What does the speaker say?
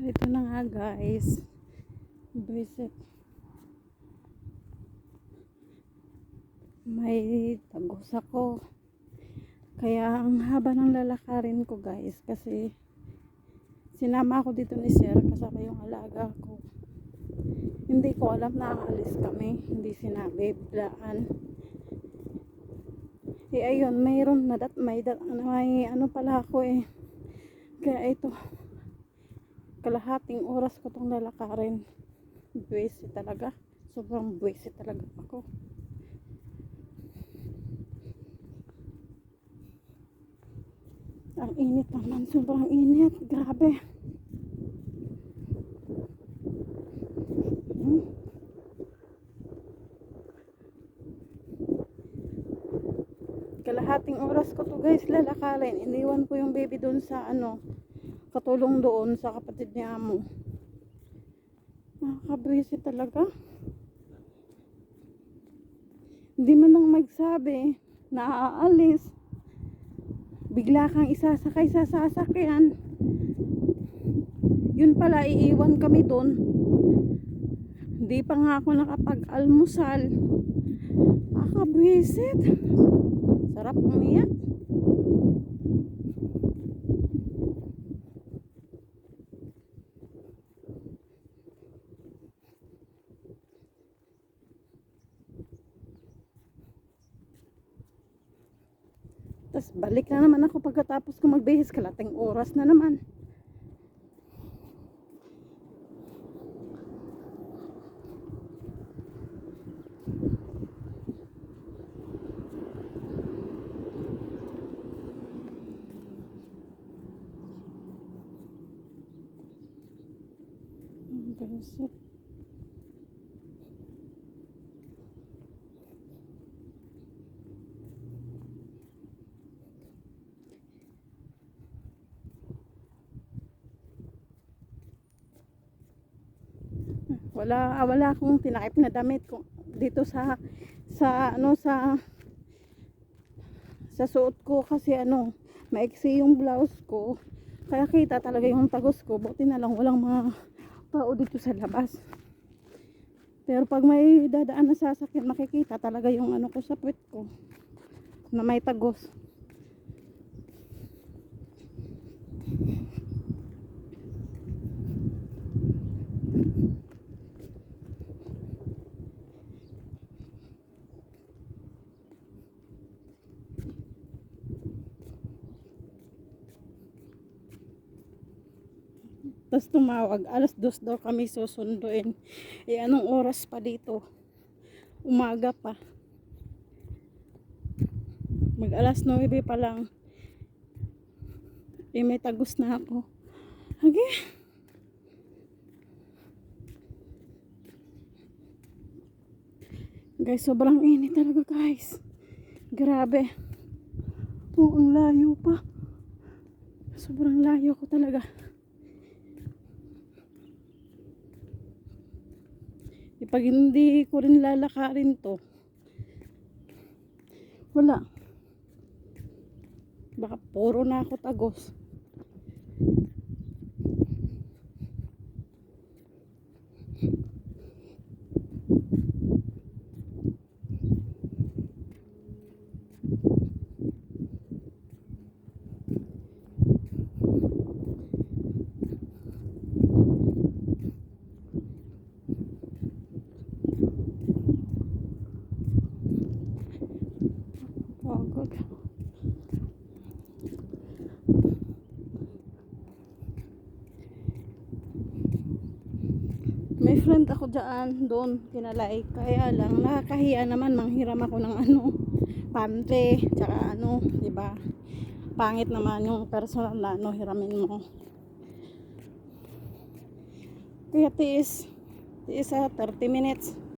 So ito na nga guys, visit. May tagos ako. Kaya ang haba ng lalakarin ko guys, kasi sinama ako dito ni sir kasama yung alaga ko. Hindi ko alam na aalis kami, hindi sinabi, biglaan. Ayun, mayroon na may ano pala ako eh. Kaya ito, kalahating oras ko tong lalakarin. Buwisi talaga, sobrang buwisi talaga ako. Ang init naman, sobrang init, grabe. Kalahating oras ko to guys lalakarin. Iniwan ko yung baby doon sa katulong doon sa kapatid ni amo. Nakakabwisit talaga. Hindi man lang magsabi na aalis. Bigla kang isasakay sa sasakyan. Yun pala, iiwan kami doon. Hindi pa nga ako nakapag-almusal. Nakakabwisit. Sarap umiyak. Tapos balik na naman ako pagkatapos ko magbihis, kalating oras na naman. Wala akong tinakip na damit dito sa suot ko kasi maiksi yung blouse ko. Kaya kita talaga yung tagos ko. Buti na lang walang mga tao dito sa labas. Pero pag may dadaan na sasakyan, makikita talaga yung ko sa puwet ko na may tagos. Tapos tumawag, 2:00 daw kami susunduin. Anong oras pa dito? Umaga pa. Mag 9:00 pa lang. May tagos na ako. Okay. Guys, sobrang init talaga guys. Grabe. Ang layo pa. Sobrang layo ko talaga. Pag hindi ko rin lalakarin to, wala. Baka puro na ako tagos. May friend ako doon kinalay. Kaya lang nakakahiya naman manghiram ako ng pante, tsaka di ba? Pangit naman yung personal na hiramin mo. Kaya tiis 30 minutes.